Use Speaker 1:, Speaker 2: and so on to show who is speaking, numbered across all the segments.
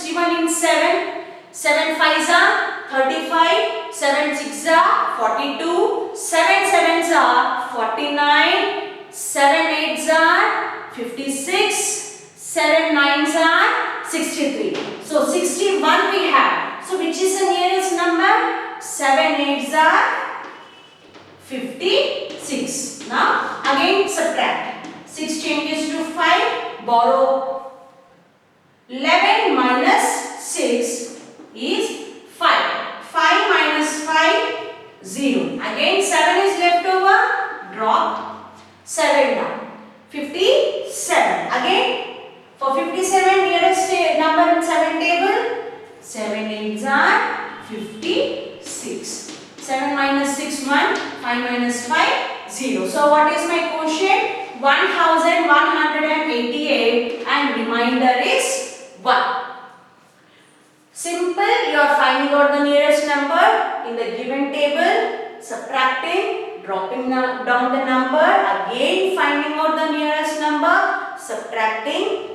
Speaker 1: 61 in 7. 7 5s are 35. 7 6s are 42. 7 7s are 49. 7 8s are 56. 7 9s are 63. So 61 we have. So which is the nearest number? 7 8s are 56. Now again subtract. 6 changes to 5. Borrow. 11 minus 6 is 5. 5 minus 5, 0. Again 7 is left over. Drop 7 down. 57. Again for 57 nearest number in 7 table. 7 8s are 56. 7 minus 6 1. 5 minus 5 0. So what is my quotient? 1188 and remainder is 1. Simple, you are finding out the nearest number in the given table, subtracting, dropping down the number, again finding out the nearest number, subtracting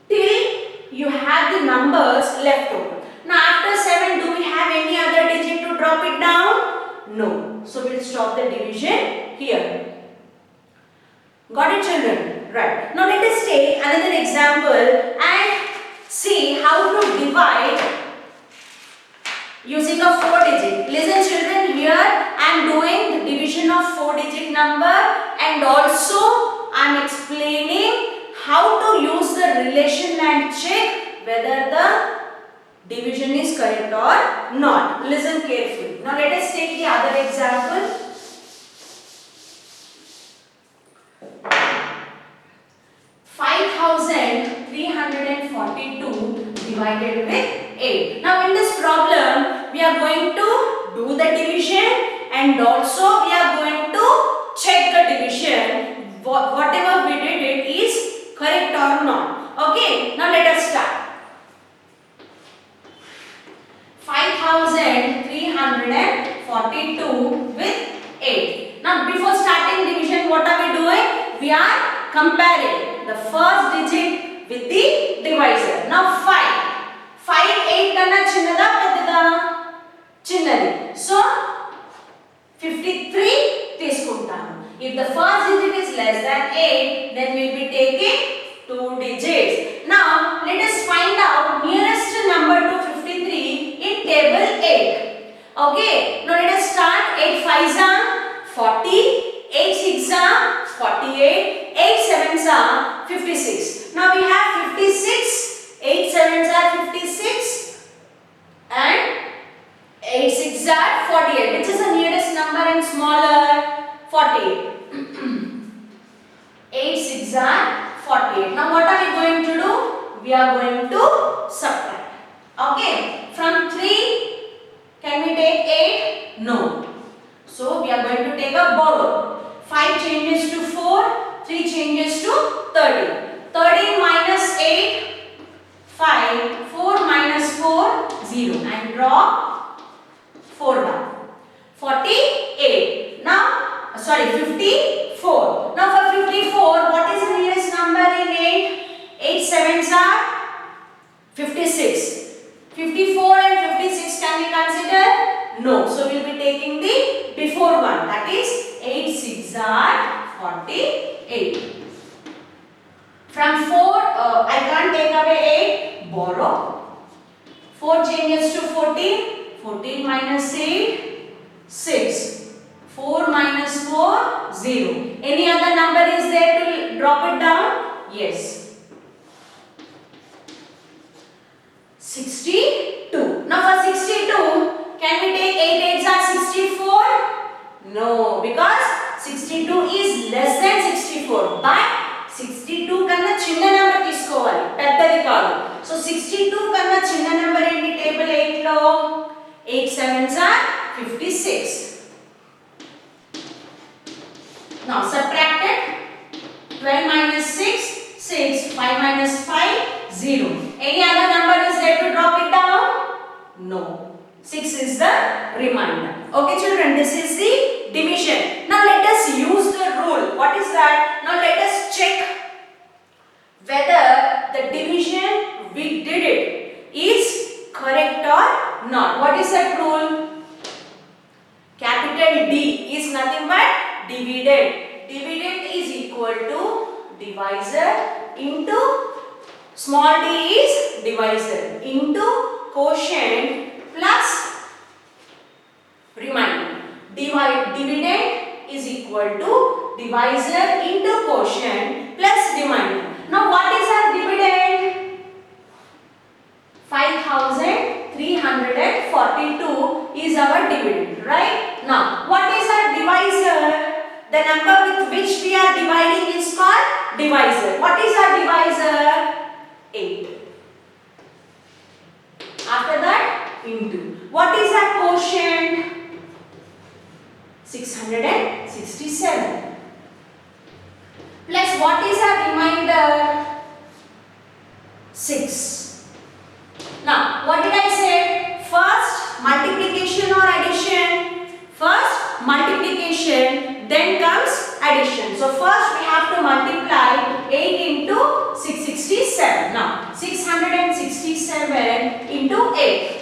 Speaker 1: till you have the numbers left over. Now after 7, do we have any other digit to drop it down? No. So we'll stop the division here. Got it, children? Right. Now let us take another example and see how to divide using a 4-digit. Listen children, here I am doing the division of 4-digit number and also I am explaining how to use the relation and check whether the division is correct or not. Listen carefully. Now let us take the other example. 5342 divided with 8. Now in this problem we are going to do the division and also we are going to check the division. Whatever we did it is correct or not. Okay, now let us start. 5342 with 8. Now before starting division, what are we doing? We are comparing the first digit with the divisor. Now 5. 5 8 kanna chinnada peddada? Chinnadi. So 53 తీసుకుంటాను. If the first digit is less than 8, then we will be taking 2 digits. Now let us find out nearest number to 53 in table 8. Okay, now let us start. 8 5s are 40, 8 6s are 48, 8 7s are 56. Now we have 56, 8 7s are 56 and 8 6s are 48. Which is the nearest number and smaller? 48. 8 6s are 48. Now what are we going to do? We are going to subtract. Okay, from 3 can we take 8? No. So we are going to take a borrow. 5 changes to 4, 3 changes to 13. 13 minus 8, 5, 4 minus 4, 0 and drop 4 down. 48. Now, sorry, 54. Now for 54, what is the nearest number in 8? 8 7s are 56. 54 and 56 can we consider? No. So we will be taking the before one, that is 8 6s are 48. From 4, I can't take away 8, borrow. 4 changes to 14, 14 minus 8, 6. 4 minus 4, 0. Any other number is there to drop it down? Yes. 62. Now for 62, can we take 8 8s are 64? No, because 62 is less than 64. But 62 కన్నా చిన్న number తీసుకోవాలి, పెద్దది కాదు. So 62 కన్నా చిన్న number ఏంటి table 8 లో? 8 7s are 56. Now subtracted. 12 minus 6, 6. 5 minus 5, 0. Any other number is there to drop it down? No. 6 is the remainder. Okay children, this is the division. Now let us use the rule. What is that? Now let us check whether the division we did it Small d is divisor into quotient plus remainder. Dividend is equal to divisor into quotient plus remainder. Now what is our dividend? 5342 is our dividend, right? Now what is our divisor? The number with which we are dividing is called divisor. What is our divisor? 8. After that, into. What is our quotient? 667. Plus what is our remainder? 6. Now, what did I say? First multiplication or addition? First multiplication, then comes addition. So first we have to multiply 8 into 667. Now 667 into 8.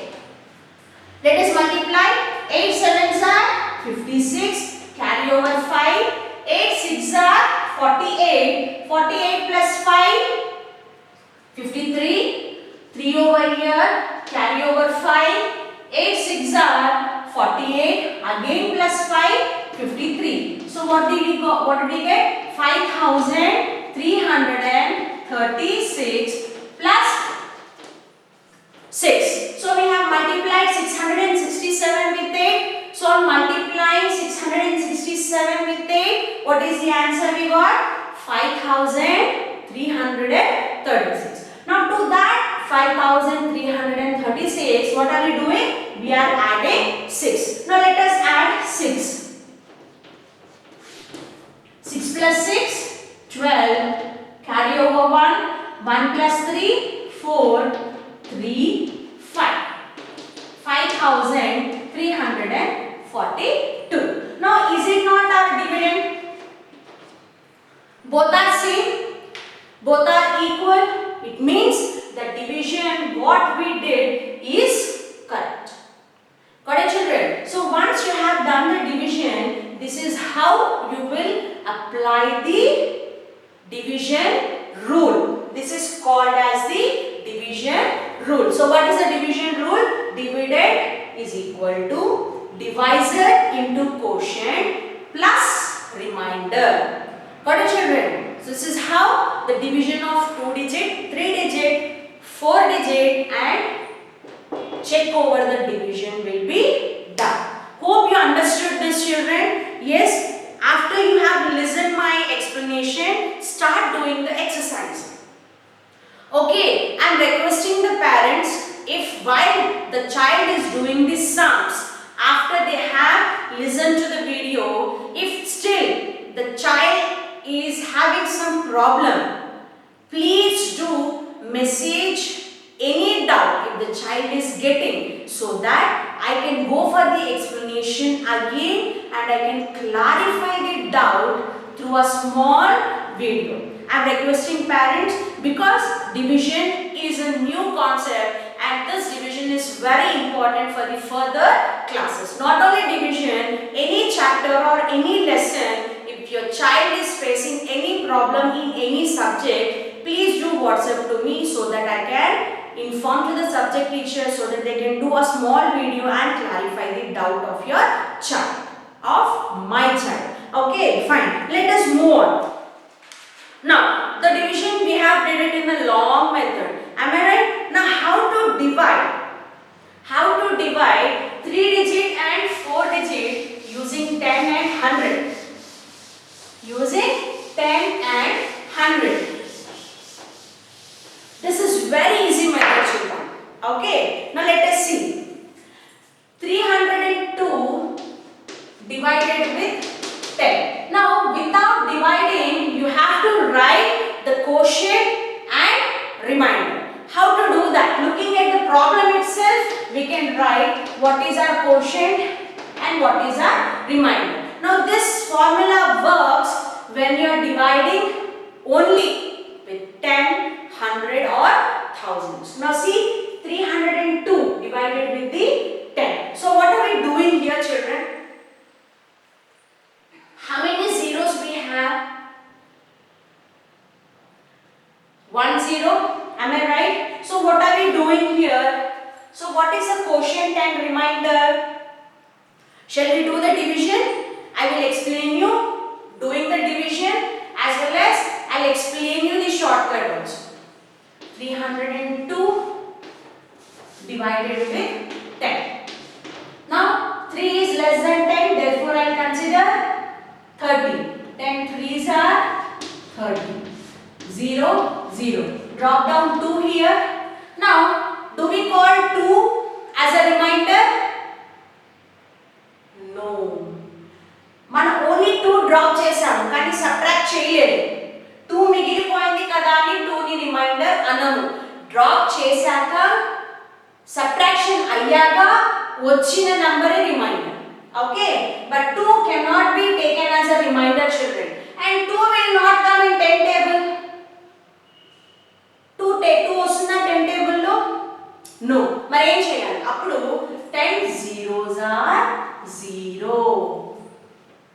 Speaker 1: Let us multiply. 8 sevens are 56. Carry over 5. 8 sixes are 48. 48 plus 5, 53. 3 over here. Carry over 5. 8 sixes are 48. Again plus 5, 53. So what did we go? What did we get? 5336 plus 6. So we have multiplied 667 with 8. So on multiplying 667 with 8, what is the answer we got? 5336. Now to that 5336, what are we doing? We are adding 6. Now let us add 6. 6 plus 6, 12. Carry over 1. 1 plus 3, 4. 3, 5. 5342. Now is it not our dividend? Both are same. Both are equal. It means the division what we did is correct. Got it, children? So once you have done the division, this is how you will apply the division rule. This is called as the division rule. So what is the division rule? Dividend is equal to divisor into quotient plus remainder. Got it, children? So this is how the division of 2-digit, 3-digit, 4-digit and check over the division will be done. Hope you understood this, children. Yes, after you have listened my explanation, start doing the exercise. Okay, I am requesting the parents, if while the child is doing the sums, after they have listened to the video, if still the child is having some problem, please do message any doubt if the child is getting, so that I can go for the explanation again and I can clarify the doubt through a small video. I am requesting parents, because division is a new concept and this division is very important for the further classes. Not only division, any chapter or any lesson, if your child is facing any problem in any subject, please do WhatsApp to me so that I can inform to the subject teacher so that they can do a small video and clarify the doubt of your child, of my child. Okay, fine. Let us move on. Now, the division we have did it in the long method. Am I right? Now, how to divide? How to divide 3-digit and 4-digit using 10 and 100? Using 10 and 100. This is very easy method, children. Okay, now let us see. 302 divided with 10. Now, without dividing, you have to write the quotient and remainder. How to do that? Looking at the problem itself, we can write what is our quotient and what is our remainder. Now, this formula works when you are dividing only with 10, 100 or thousands. Now see, 302 divided with the 10. So what are we doing here, children? How many zeros we have? 1 0 Am I right? So what are we doing here? So what is the quotient and remainder? Shall we do the division? I will explain you doing the division as well as I will explain you the shortcut also. 302 divided with 10. Now 3 is less than 10, therefore I will consider 30. 10 3s are 30. 0, 0. Drop down 2 here. Now, do we call 2 as a remainder? No. Man only 2 drop chesam, kani subtract cheyaledu. 2 migilipoyindi kada ani 2 ni remainder anamu. Drop chesaka subtraction ayyaga vachina number remainder. Okay, but 2 cannot be taken as a remainder, children, and 2 will not come in 10 table. 2 వస్తుందా 10 table లో? No. మరి ఏం చేయాలి? అప్పుడు 10 zeros are 0.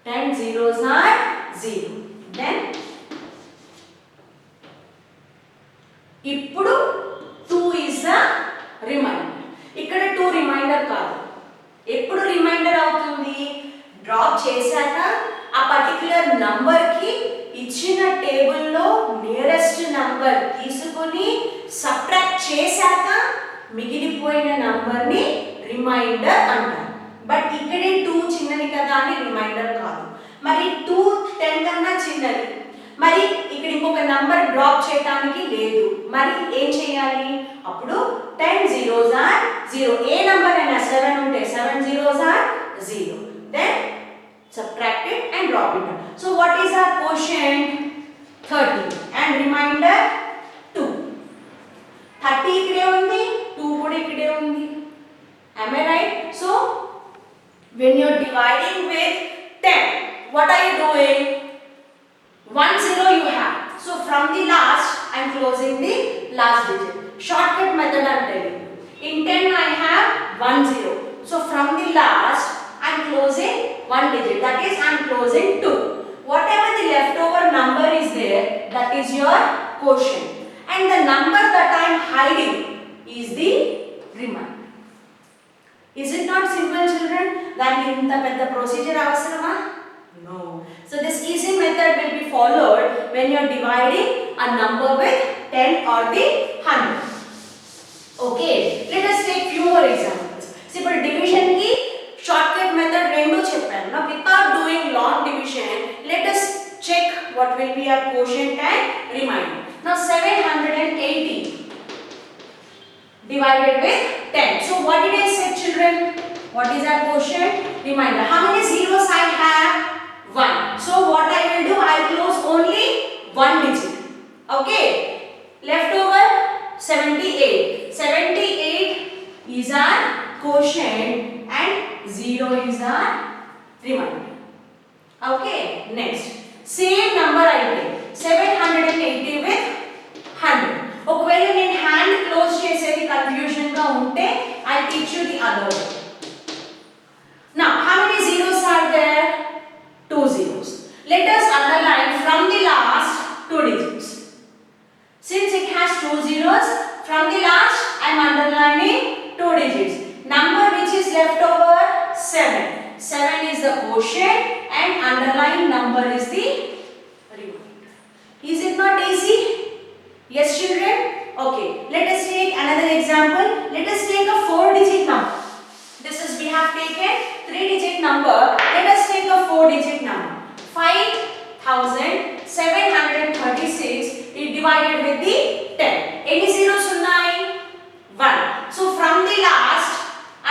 Speaker 1: 10 zeros are 0. Then ఇప్పుడు 2 is the remainder. ఇక్కడ 2 remainder కాదు. ఎప్పుడు రిమైండర్ అవుతుంది? డ్రాప్ చేశాక ఆ పర్టిక్యులర్ నంబర్ కి ఇచ్చిన టేబుల్ లో నియరెస్ట్ నంబర్ తీసుకొని సబ్ట్రాక్ట్ చేశాక మిగిలిపోయిన నంబర్ ని రిమైండర్ అంటారు. బట్ ఇక్కడే 2 చిన్నది కదా అని రిమైండర్ కాదు. మరి 2 10 కన్నా చిన్నది, మరి ఇక్కడ ఇంకొక నంబర్ డ్రాప్ చేయడానికి లేదు, మరి ఏం చేయాలి? అప్పుడు 10 zeros are 0. ఏ నంబర్ అయినా 7 ఉంటే 7 zeros are 0. Then subtract it and drop it down. So what is our quotient? 30 and remainder 2. 30 ikkade undi, 2 kuda ikkade undi. Am I right? So when you are dividing with 10, what are you doing? 1 0 you have. So from the last I am closing the last digit. Shortcut method I am telling you. In 10 I have 1 0. So from the last I am closing 1 digit. That is I am closing 2. Whatever the leftover number is there, that is your quotient. And the number that I am hiding is the remainder. Is it not simple, children? That inta pedda procedure avasarama? No. So this easy method will be followed when you are dividing a number with 10 or the 100. Okay, let us take few more examples. See, for division ki shortcut method rendu cheppanu. Now without doing long division, let us check what will be our quotient and remainder. Now 780 divided with 10. So what did I say, children? What is our quotient? Remainder. How many zeros I have? 1. So what I will do? I will close only 1 digit. Okay. Leftover 78. 78 is our quotient and 0 is our remainder. Okay. Next. Same number I take. 780 with 100. ఒకవేళ నేను hand close చేసేది confusion గా ఉంటే I teach you the other way. Now how many zeros are there? 2 zeros. Let us underline from the last 2 digits. Since it has 2 zeros, from the last I am underlining 2 digits. Number which is left over 7. 7 is the quotient and underlying number is the remainder. Is it not easy? Yes, children? Okay, let us take another example. Let us take a 4-digit number. This is we have taken 3-digit number. Let us take a 4-digit number. 5736 is divided with the 10. Any zeros unnai? 1. So from the last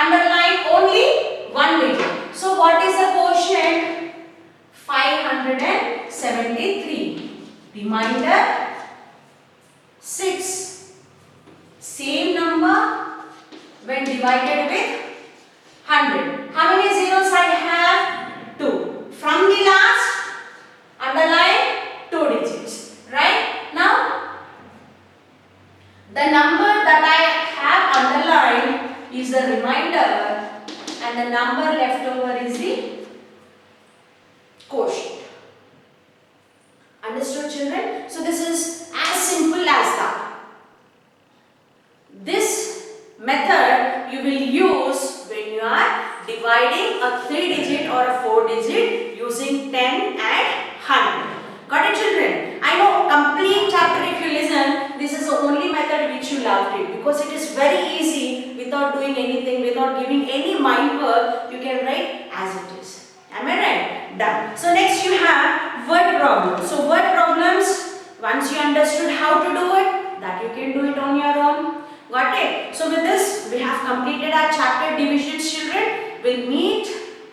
Speaker 1: underline only 1 digit. So what is the quotient? 573. Remainder 6. Same number when divided with 100. How many zeros I have? 2. From the last underline 2 digits. Right? Now the number that I have underlined is the remainder and the number left over is the quotient. Understood, children? So this is as simple as that. method you will use when you are dividing a 3-digit or a 4-digit using 10 and 100. Got it, children? I know complete chapter if you listen, this is the only method which you loved it because it is very easy without doing anything, without giving any mind work, you can write as it is. Am I right? Done. So next you have word problems. So word problems, once you understood how to do it, that you can do it on your own. Got it? So with this, we have completed our chapter divisions, children. We'll meet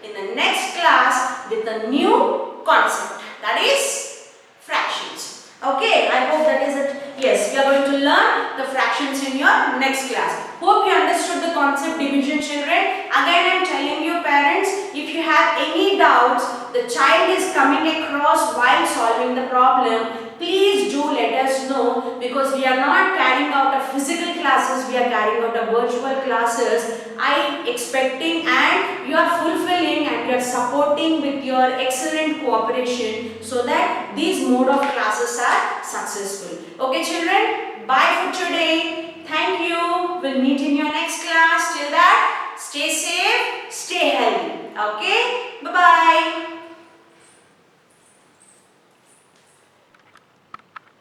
Speaker 1: in the next class with a new concept. That is fractions. Okay, I hope that is it. Yes, we are going to learn the fractions in your next class. Hope you understood the concept division, children. Again, I am telling you parents, if you have any doubts, the child is coming across while solving the problem, please do let us know because we are not carrying out a physical classes, we are carrying out a virtual classes. I am expecting and you are fulfilling and you are supporting with your excellent cooperation so that these mode of classes are successful. Okay children, bye for today. Thank you. We'll meet in your next class. Till that, stay safe, stay healthy. Okay.